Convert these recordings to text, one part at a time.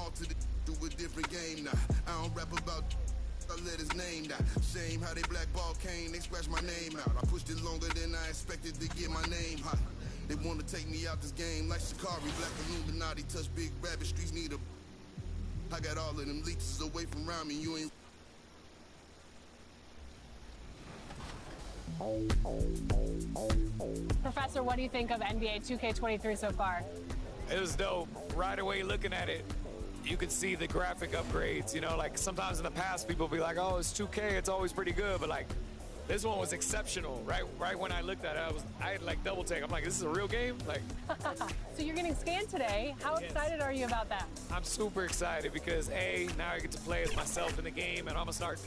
ball to the do a different game now. I don't rap about I let his name down. Shame how they blackball Kane, they scratch my name out. I pushed it longer than I expected to get my name hot. They want to take me out this game like Shikari, Black Illuminati, touch big rabbit, streets need a... I got all of them leeches away from around me, you ain't... Professor, what do you think of NBA 2K23 so far? It was dope. Right away looking at it, you could see the graphic upgrades. You know, like sometimes in the past people be like, oh, it's 2K, it's always pretty good, but like this one was exceptional. Right when I looked at it, I had like double take. I'm like, this is a real game? Like So you're getting scanned today. How excited are you about that? I'm super excited because A, now I get to play as myself in the game, and I'm gonna start.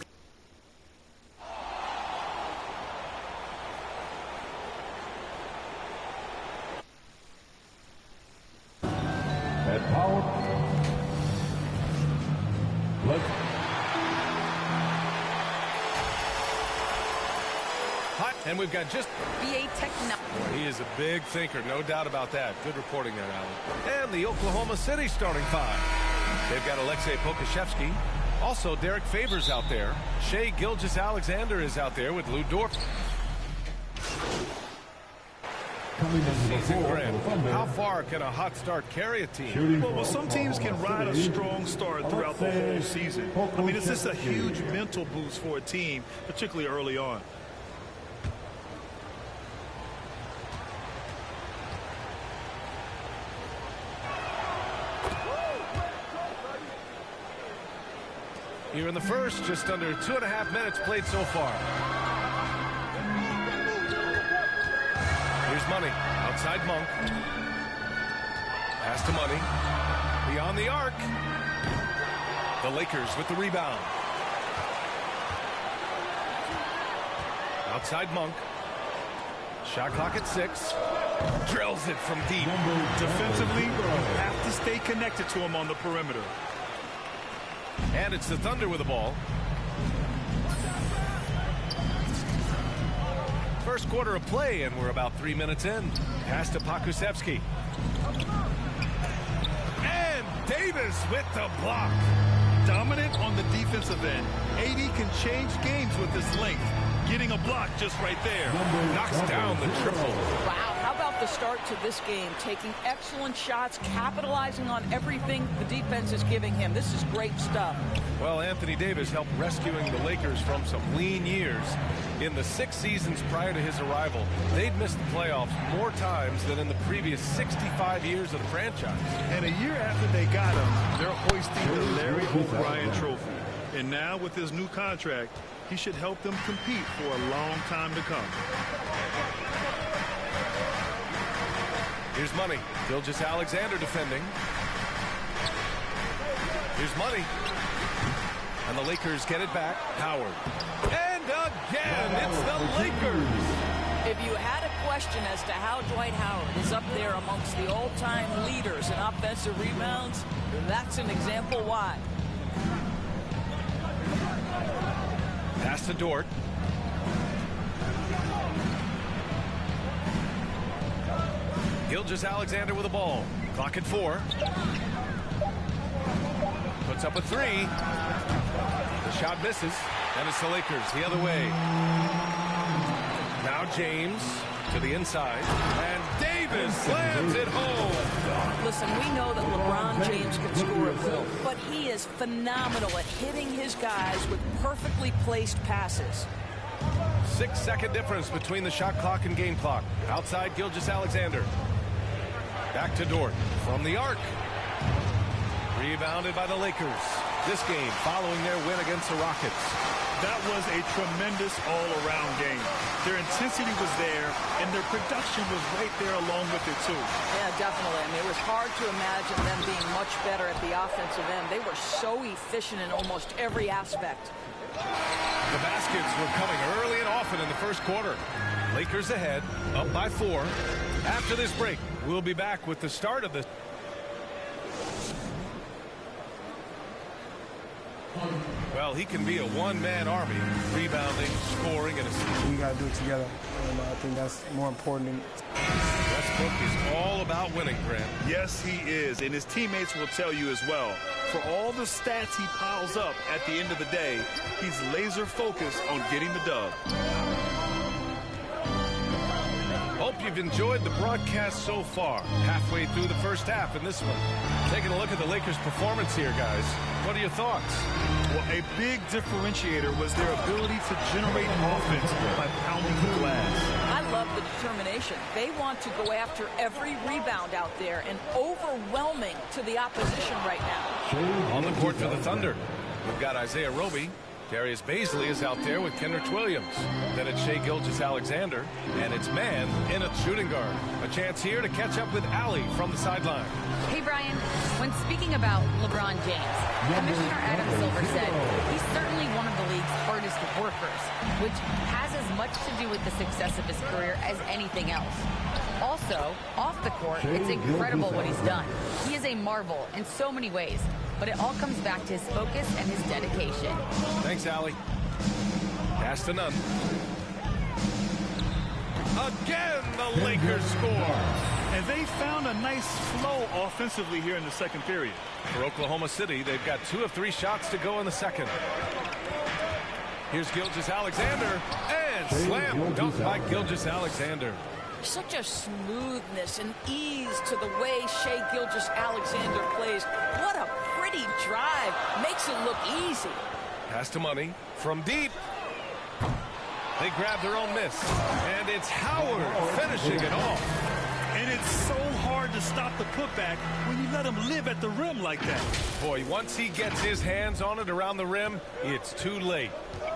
At power. And we've got just VA technology. He is a big thinker, no doubt about that. Good reporting there, Alan. And the Oklahoma City starting five. They've got Alexei Pokushevsky. Also, Derek Favors out there. Shai Gilgeous-Alexander is out there with Lou Dort. Season Grant. How far can a hot start carry a team? Well, some teams can ride a strong start throughout the whole season. I mean, it's just a huge mental boost for a team, particularly early on. Here in the first, just under 2.5 minutes played so far. Here's Money, outside Monk. Pass to Money. Beyond the arc. The Lakers with the rebound. Outside Monk. Shot clock at 6. Drills it from deep. Defensively, you have to stay connected to him on the perimeter. And it's the Thunder with the ball. First quarter of play, and we're about 3 minutes in. Pass to Pokusevsky. And Davis with the block. Dominant on the defensive end. AD can change games with his length. Getting a block just right there. Knocks down the triple. Wow, how about the start to this game? Taking excellent shots, capitalizing on everything the defense is giving him. This is great stuff. Well, Anthony Davis helped rescuing the Lakers from some lean years. In the 6 seasons prior to his arrival, they'd missed the playoffs more times than in the previous 65 years of the franchise. And a year after they got him, they're hoisting the Larry O'Brien Trophy. And now with his new contract, he should help them compete for a long time to come. Here's Money. Gilgeous-Alexander defending. Here's Money. And the Lakers get it back. Howard. And again, it's the Lakers. If you had a question as to how Dwight Howard is up there amongst the all-time leaders in offensive rebounds, that's an example why. Pass to Dort. Gilgeous-Alexander with the ball. Clock at 4. Puts up a 3. The shot misses. And it's the Lakers the other way. Now James to the inside. And Davis slams it home. Listen, we know that LeBron James can score at will, but he is phenomenal at hitting his guys with perfectly placed passes. 6-second difference between the shot clock and game clock. Outside Gilgeous-Alexander. Back to Dort from the arc. Rebounded by the Lakers. This game following their win against the Rockets. That was a tremendous all-around game. Their intensity was there, and their production was right there along with it, too. Yeah, definitely. I mean, it was hard to imagine them being much better at the offensive end. They were so efficient in almost every aspect. The baskets were coming early and often in the first quarter. Lakers ahead, up by 4. After this break, we'll be back with the start of the... Well, he can be a one-man army, rebounding, scoring, and assisting. We got to do it together, and I think that's more important. Westbrook is all about winning, Grant. Yes, he is, and his teammates will tell you as well. For all the stats he piles up at the end of the day, he's laser focused on getting the dub. Hope you've enjoyed the broadcast so far. Halfway through the first half in this one. Taking a look at the Lakers' performance here, guys. What are your thoughts? Well, a big differentiator was their ability to generate offense by pounding the glass. I love the determination. They want to go after every rebound out there and overwhelming to the opposition right now. On the court for the Thunder, we've got Isaiah Roby. Darius Baisley is out there with Kendrick Williams. Then it's Shai Gilgeous-Alexander, and it's man in a shooting guard. A chance here to catch up with Allie from the sideline. Hey, Brian, when speaking about LeBron James, Commissioner Adam Silver said he's certainly one of the league's hardest workers, which has as much to do with the success of his career as anything else. Also, off the court, it's incredible what he's done. He is a marvel in so many ways, but it all comes back to his focus and his dedication. Thanks, Allie. Pass to none. Again, the Lakers score. And they found a nice flow offensively here in the second period. For Oklahoma City, they've got 2 of 3 shots to go in the second. Here's Gilgeous-Alexander, and slam dunk by Gilgeous-Alexander. Such a smoothness and ease to the way Shai Gilgeous-Alexander plays. What a pretty drive. Makes it look easy. Pass to Money from deep. They grab their own miss, and it's Howard finishing it off. And it's so hard to stop the putback when you let him live at the rim like that. Boy, once he gets his hands on it around the rim, it's too late.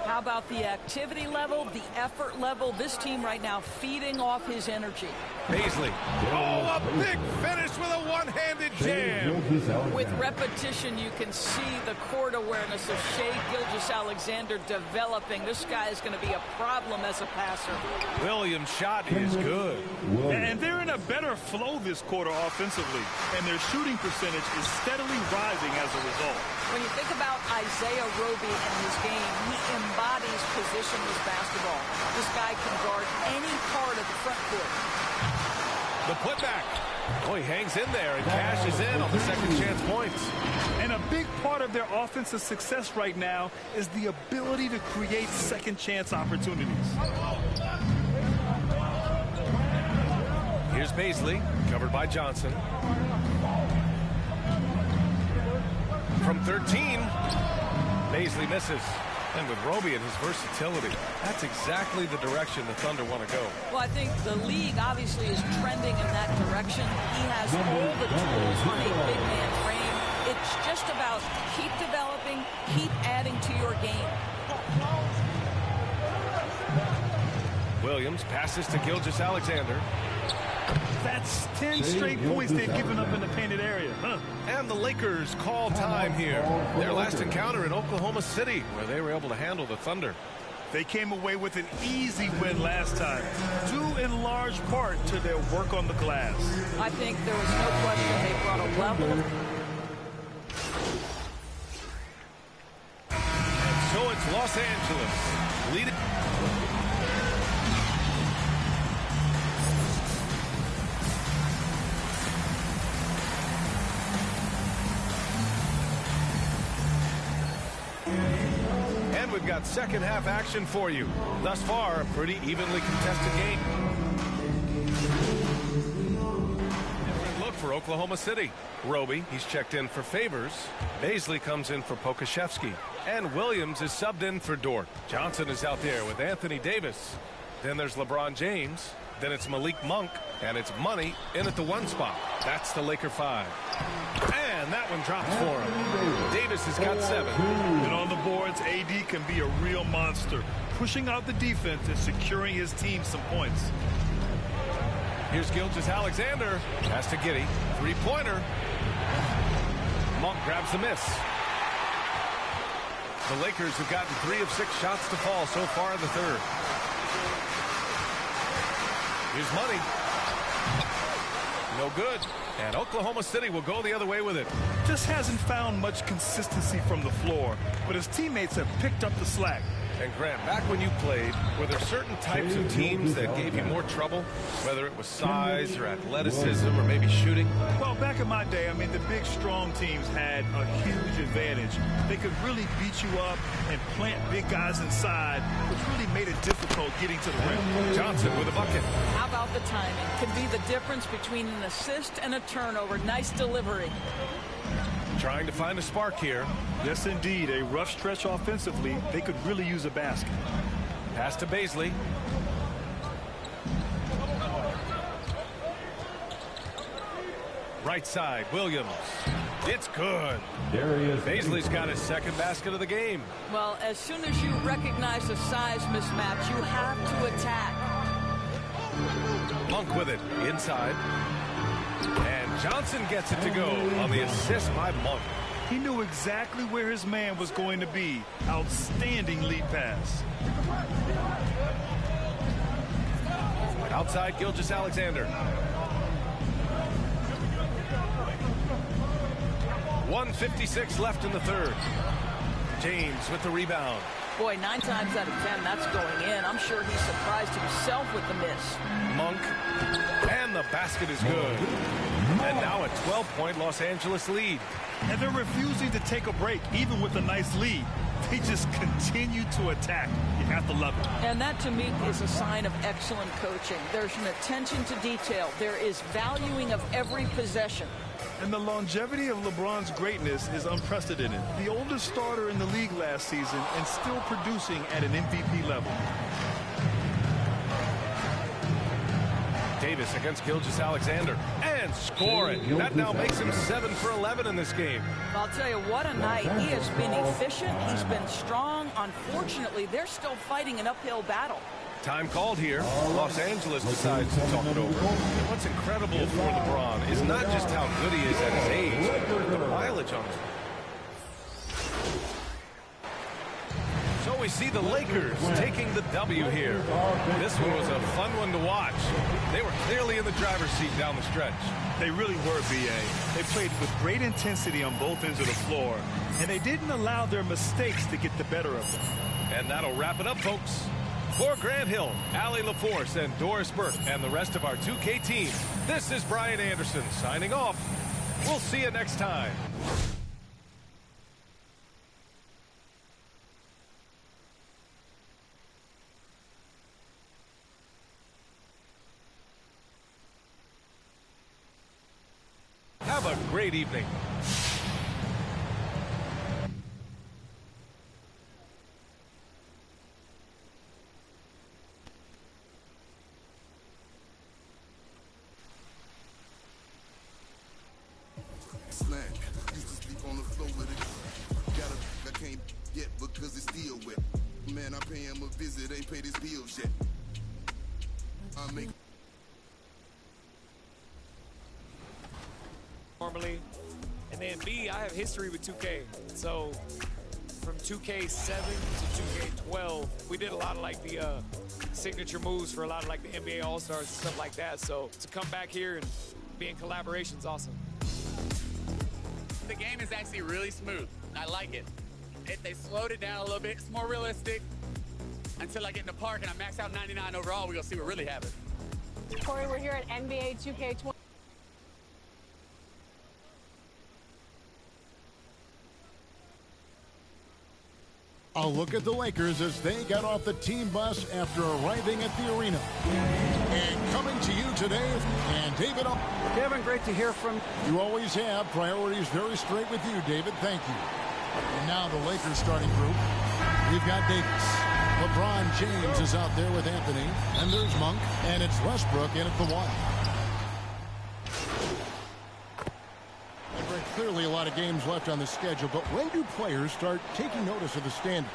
How about the activity level, the effort level? This team right now feeding off his energy. Baisley. Oh, a big finish with a one-handed jam. With repetition, you can see the court awareness of Shai Gilgeous-Alexander developing. This guy is going to be a problem as a passer. Williams' shot is good. And they're in a better flow this quarter offensively, and their shooting percentage is steadily rising as a result. When you think about Isaiah Roby and his game, he embodies positionless basketball. This guy can guard any part of the front court. The putback. Oh, he hangs in there and cashes in on the second chance points. And a big part of their offensive success right now is the ability to create second chance opportunities. Here's Baisley, covered by Johnson. From 13, Baisley misses. And with Roby and his versatility, that's exactly the direction the Thunder want to go. Well, I think the league obviously is trending in that direction. He has all the tools on a big man frame. It's just about keep developing, keep adding to your game. Williams passes to Gilgeous-Alexander. That's 10 straight points they've given up in the painted area. And the Lakers call time here. Their last encounter in Oklahoma City, where they were able to handle the Thunder. They came away with an easy win last time, due in large part to their work on the glass. I think there was no question they brought a level. And so it's Los Angeles leading. We've got second half action for you. Thus far, a pretty evenly contested game. Different look for Oklahoma City. Roby, he's checked in for Favors. Baisley comes in for Pokashevsky. And Williams is subbed in for Dort. Johnson is out there with Anthony Davis. Then there's LeBron James. Then it's Malik Monk. And it's Money in at the 1 spot. That's the Laker 5. And that one drops for him. Davis has got 7. And on the boards, AD can be a real monster, pushing out the defense and securing his team some points. Here's Gilgeous-Alexander. Pass to Giddey. 3-pointer. Monk grabs the miss. The Lakers have gotten 3 of 6 shots to fall so far in the third. Here's Money. No good. And Oklahoma City will go the other way with it. Just hasn't found much consistency from the floor, but his teammates have picked up the slack. And Grant, back when you played, were there certain types of teams that gave you more trouble, whether it was size or athleticism or maybe shooting? Well, back in my day, I mean, the big, strong teams had a huge advantage. They could really beat you up and plant big guys inside, which really made it difficult getting to the rim. Johnson with a bucket. How about the timing? Can be the difference between an assist and a turnover. Nice delivery. Trying to find a spark here. Yes, indeed. A rough stretch offensively. They could really use a basket. Pass to Baisley. Right side, Williams. It's good. Baisley's got his second basket of the game. Well, as soon as you recognize the size mismatch, you have to attack. Monk with it inside. And Johnson gets it to go on the assist by Monk. He knew exactly where his man was going to be. Outstanding lead pass. Outside, Gilgeous-Alexander. 1:56 left in the third. James with the rebound. Boy, 9 times out of 10, that's going in. I'm sure he's surprised himself with the miss. Monk. And the basket is good. And now a 12-point Los Angeles lead. And they're refusing to take a break, even with a nice lead. They just continue to attack. You have to love it. And that, to me, is a sign of excellent coaching. There's an attention to detail. There is valuing of every possession. And the longevity of LeBron's greatness is unprecedented. The oldest starter in the league last season and still producing at an MVP level. Davis against Gilgeous-Alexander and scoring. That now makes him 7 for 11 in this game. I'll tell you, what a night. He has been efficient. He's been strong. Unfortunately, they're still fighting an uphill battle. Time called here. Los Angeles decides to talk it over. And what's incredible for LeBron is not just how good he is at his age, but the mileage on him. So we see the Lakers taking the W here. This one was a fun one to watch. They were clearly in the driver's seat down the stretch. They really were, B.A. They played with great intensity on both ends of the floor, and they didn't allow their mistakes to get the better of them. And that'll wrap it up, folks. For Grant Hill, Allie LaForce, and Doris Burke, and the rest of our 2K team, this is Brian Anderson signing off. We'll see you next time. Have a great evening. Slang. Used to sleep on the floor with it. I can't yet because it's still wet. Man, I pay him a visit, ain't paid his bills yet. I make normally, and then B, I have history with 2K. So from 2K7 to 2K12, we did a lot of like the signature moves for a lot of like the NBA All-Stars and stuff like that. So to come back here and be in collaboration is awesome. The game is actually really smooth. I like it. They slowed it down a little bit. It's more realistic. Until I get in the park and I max out 99 overall, we're going to see what really happens. Corey, we're here at NBA 2K20. A look at the Lakers as they got off the team bus after arriving at the arena. And coming to you today, and David. Kevin, great to hear from you. You always have. Priorities very straight with you, David. Thank you. And now the Lakers starting group. We've got Davis. LeBron James is out there with Anthony. And there's Monk. And it's Westbrook in at the one. Very clearly a lot of games left on the schedule, but when do players start taking notice of the standings?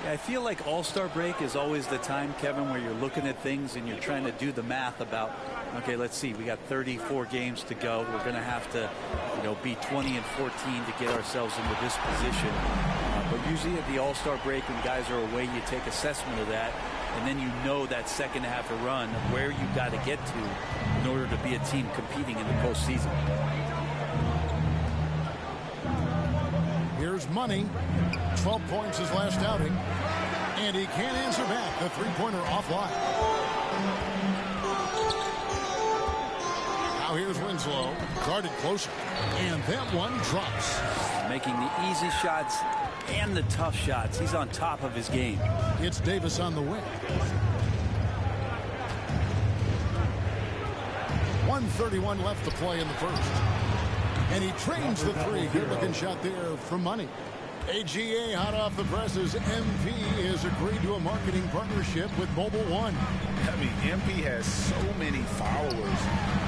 Yeah, I feel like All-Star break is always the time, Kevin, where you're looking at things and you're trying to do the math about, okay, let's see, we got 34 games to go. We're going to have to, be 20 and 14 to get ourselves into this position. But usually at the All-Star break, when guys are away, you take assessment of that, and then you know that second half of run where you got to get to in order to be a team competing in the postseason. Here's Money. 12 points his last outing. And he can't answer back. The three-pointer offline. Now here's Winslow. Guarded closer. And that one drops. Making the easy shots and the tough shots. He's on top of his game. It's Davis on the wing. 1:31 left to play in the first. And he trains the three. Good looking shot there from Money. AGA hot off the presses. MP has agreed to a marketing partnership with Mobile One. I mean, MP has so many followers.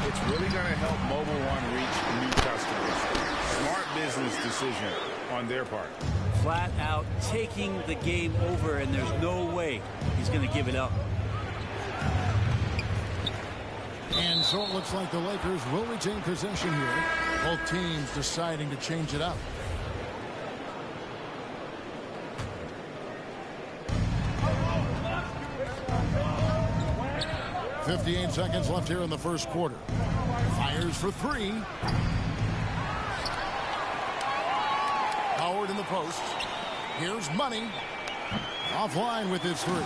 It's really going to help Mobile One reach new customers. Smart business decision on their part. Flat out taking the game over, and there's no way he's going to give it up. And so it looks like the Lakers will retain possession here. Both teams deciding to change it up. .58 seconds left here in the first quarter. Fires for three. Howard in the post. Here's Money. Offline with his three.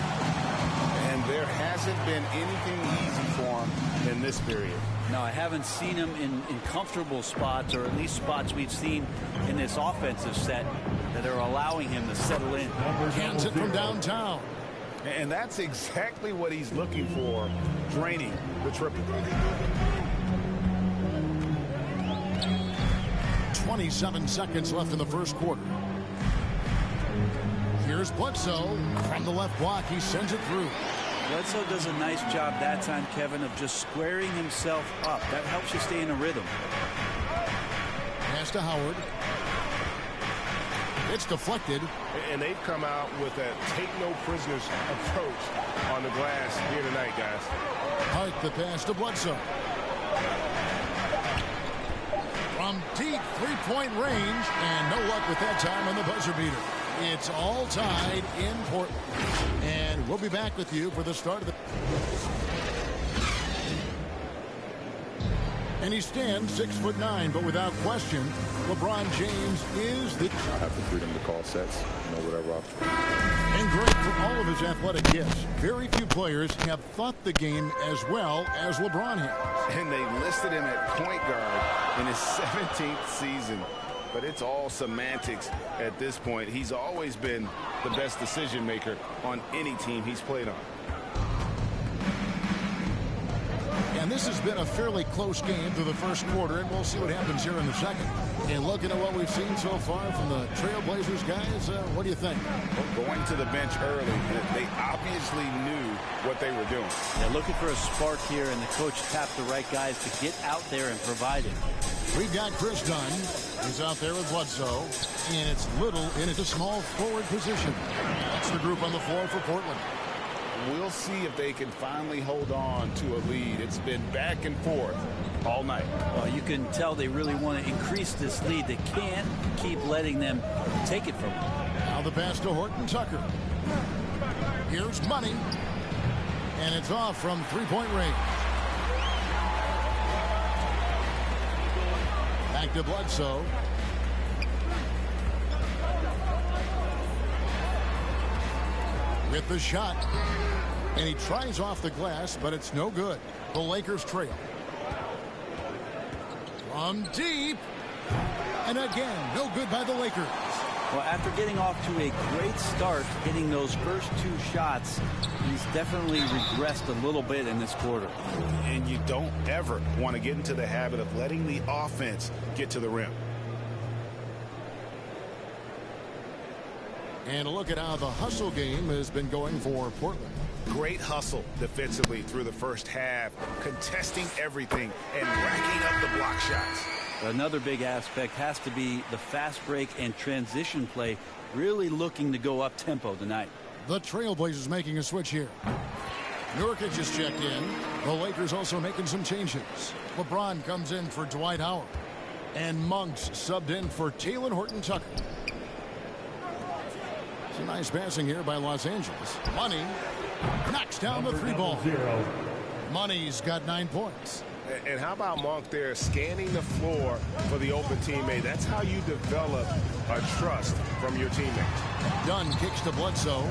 And there hasn't been anything easy for him in this period. No, I haven't seen him in comfortable spots, or at least spots we've seen in this offensive set that are allowing him to settle in. Cans it from downtown. And that's exactly what he's looking for, draining the triple. 27 seconds left in the first quarter. Here's Bledsoe from the left block. He sends it through. Bledsoe does a nice job that time, Kevin, of just squaring himself up. That helps you stay in a rhythm. Pass to Howard. It's deflected. And they've come out with a take-no-prisoners approach on the glass here tonight, guys. Hart the pass to Bledsoe. From deep three-point range, and no luck with that time on the buzzer beater. It's all tied in Portland. And we'll be back with you for the start of the... And he stands 6'9", but without question, LeBron James is the... I have the freedom to call sets, whatever off. And great for all of his athletic gifts. Very few players have thought the game as well as LeBron has. And they listed him at point guard in his 17th season. But it's all semantics at this point. He's always been the best decision maker on any team he's played on. And this has been a fairly close game through the first quarter, and we'll see what happens here in the second. And looking at what we've seen so far from the Trailblazers, guys, what do you think? Well, going to the bench early, they obviously knew what they were doing. They're looking for a spark here, and the coach tapped the right guys to get out there and provide it. We've got Chris Dunn. He's out there with Bledsoe. And it's Little in a small forward position. That's the group on the floor for Portland. We'll see if they can finally hold on to a lead. It's been back and forth all night. Well, you can tell they really want to increase this lead. They can't keep letting them take it from them. Now the pass to Horton Tucker. Here's Money. And it's off from three-point range. Back to Bledsoe. With the shot. And he tries off the glass, but it's no good. The Lakers trail. From deep. And again, no good by the Lakers. Well, after getting off to a great start, getting those first two shots, he's definitely regressed a little bit in this quarter. And you don't ever want to get into the habit of letting the offense get to the rim. And a look at how the hustle game has been going for Portland. Great hustle defensively through the first half, contesting everything and racking up the block shots. Another big aspect has to be the fast break and transition play, really looking to go up tempo tonight. The Trailblazers making a switch here. Nurkic is checked in. The Lakers also making some changes. LeBron comes in for Dwight Howard. And Monk's subbed in for Talen Horton Tucker. Some nice passing here by Los Angeles. Money knocks down the three ball. Money's got 9 points. And how about Monk there scanning the floor for the open teammate? That's how you develop a trust from your teammates. Dunn kicks to Bledsoe.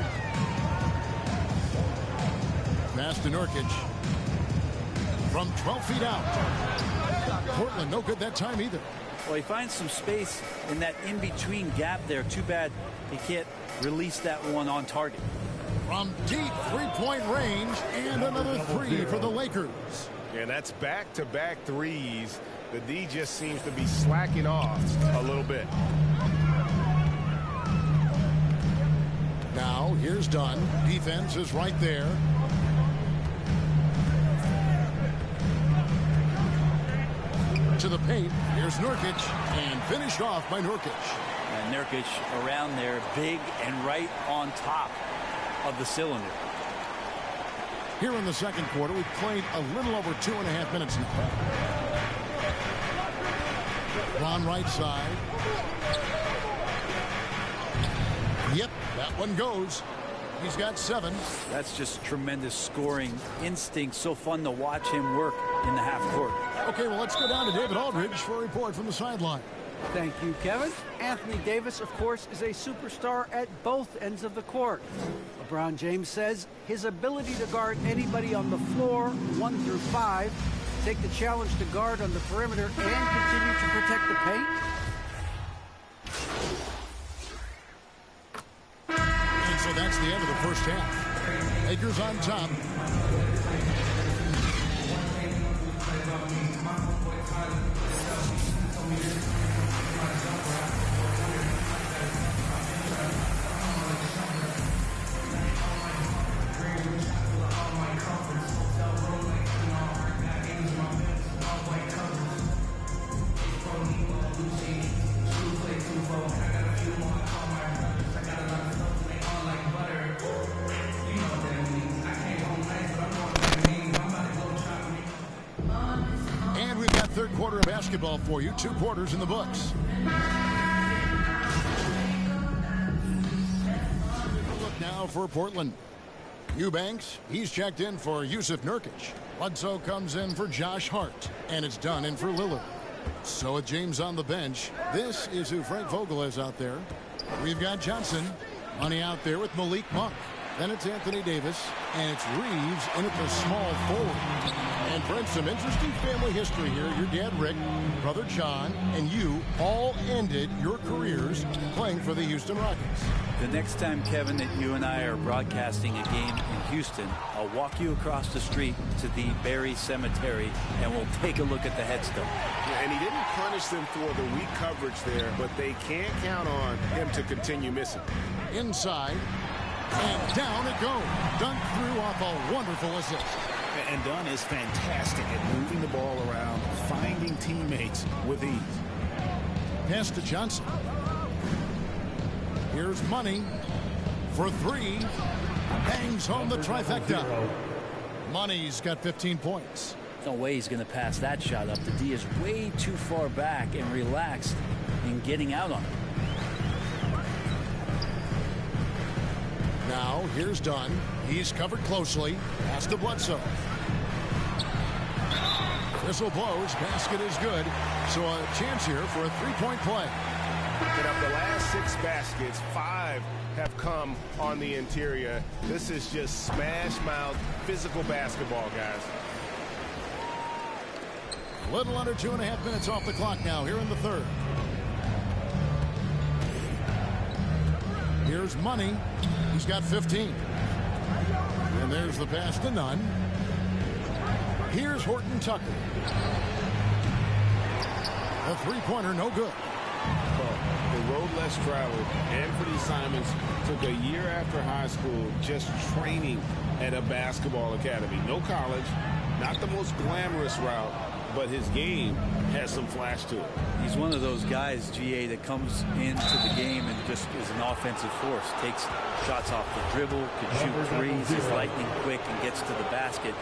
Pass to Nurkic. From 12 feet out. Portland no good that time either. Well, he finds some space in that in-between gap there. Too bad he can't release that one on target. From deep three-point range, and another three for the Lakers. And that's back-to-back threes. The D just seems to be slacking off a little bit. Now, here's Dunn. Defense is right there. To the paint. Here's Nurkic, and finished off by Nurkic. And Nurkic around there, big and right on top of the cylinder. Here in the second quarter, we've played a little over 2.5 minutes now. Ron right side. Yep, that one goes. He's got 7. That's just tremendous scoring instinct. So fun to watch him work in the half court. Okay, well, let's go down to David Aldridge for a report from the sideline. Thank you, Kevin. Anthony Davis, of course, is a superstar at both ends of the court. LeBron James says his ability to guard anybody on the floor, 1 through 5, take the challenge to guard on the perimeter and continue to protect the paint. And so that's the end of the first half. Lakers on top. Third quarter of basketball for you. 2 quarters in the books. Look now for Portland. Eubanks, he's checked in for Yusuf Nurkic. Bledsoe comes in for Josh Hart. And it's done in for Lillard. So with James on the bench, this is who Frank Vogel is out there. We've got Johnson. Money out there with Malik Monk. Then it's Anthony Davis, and it's Reeves in at the small forward. And friends, some interesting family history here. Your dad, Rick, brother John, and you all ended your careers playing for the Houston Rockets. The next time, Kevin, that you and I are broadcasting a game in Houston, I'll walk you across the street to the Berry Cemetery, and we'll take a look at the headstone. Yeah, and he didn't punish them for the weak coverage there, but they can't count on him to continue missing. Inside. And down it goes. Dunn threw off a wonderful assist. And Dunn is fantastic at moving the ball around, finding teammates with ease. Pass to Johnson. Here's Money for 3. Bangs home the trifecta. Money's got 15 points. No way he's going to pass that shot up. The D is way too far back and relaxed in getting out on it. Now, here's Dunn. He's covered closely. Pass to Bledsoe. Whistle blows. Basket is good. So a chance here for a 3-point play. And of the last 6 baskets, 5 have come on the interior. This is just smash-mouth, physical basketball, guys. A little under 2.5 minutes off the clock now here in the third. Here's Money. He's got 15. And there's the pass to Nunn. Here's Horton Tucker. A 3-pointer, no good. Well, the road less traveled. Anthony Simons took a year after high school just training at a basketball academy. No college, not the most glamorous route, but his game has some flash to it. He's one of those guys, GA, that comes into the game and just is an offensive force. Takes shots off the dribble, can shoot threes, is lightning quick, and gets to the basket.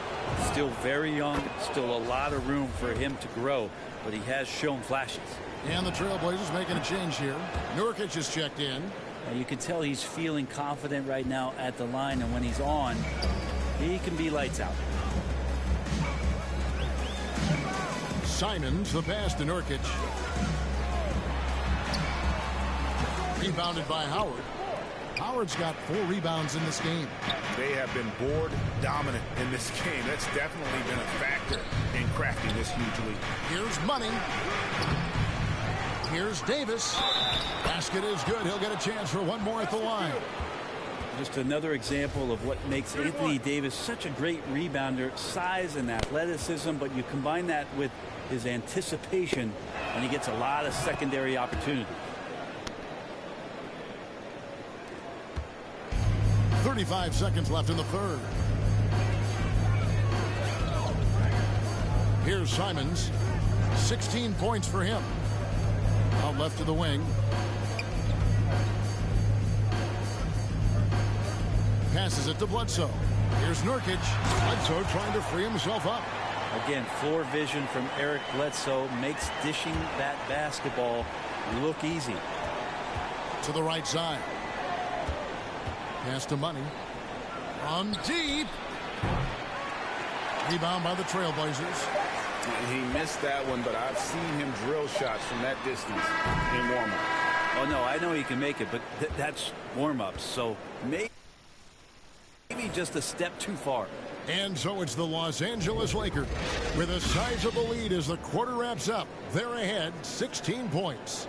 Still very young, still a lot of room for him to grow, but he has shown flashes. And the Trailblazers making a change here. Nurkic is checked in. You can tell he's feeling confident right now at the line, and when he's on, he can be lights out. Simons, the pass to Nurkic. Rebounded by Howard. Howard's got 4 rebounds in this game. They have been board dominant in this game. That's definitely been a factor in crafting this huge lead. Here's Money. Here's Davis. Basket is good. He'll get a chance for one more at the line. Just another example of what makes Anthony Davis such a great rebounder. Size and athleticism, but you combine that with his anticipation, and he gets a lot of secondary opportunity. 35 seconds left in the third. Here's Simons. 16 points for him. Out left to the wing. Passes it to Bledsoe. Here's Nurkic. Bledsoe trying to free himself up. Again, floor vision from Eric Bledsoe makes dishing that basketball look easy. To the right side. Pass to Money. On deep. Rebound by the Trailblazers. He missed that one, but I've seen him drill shots from that distance in warm-up. Oh, no, I know he can make it, but that's warm-ups. So maybe just a step too far. And so it's the Los Angeles Lakers with a sizable lead as the quarter wraps up. They're ahead 16 points.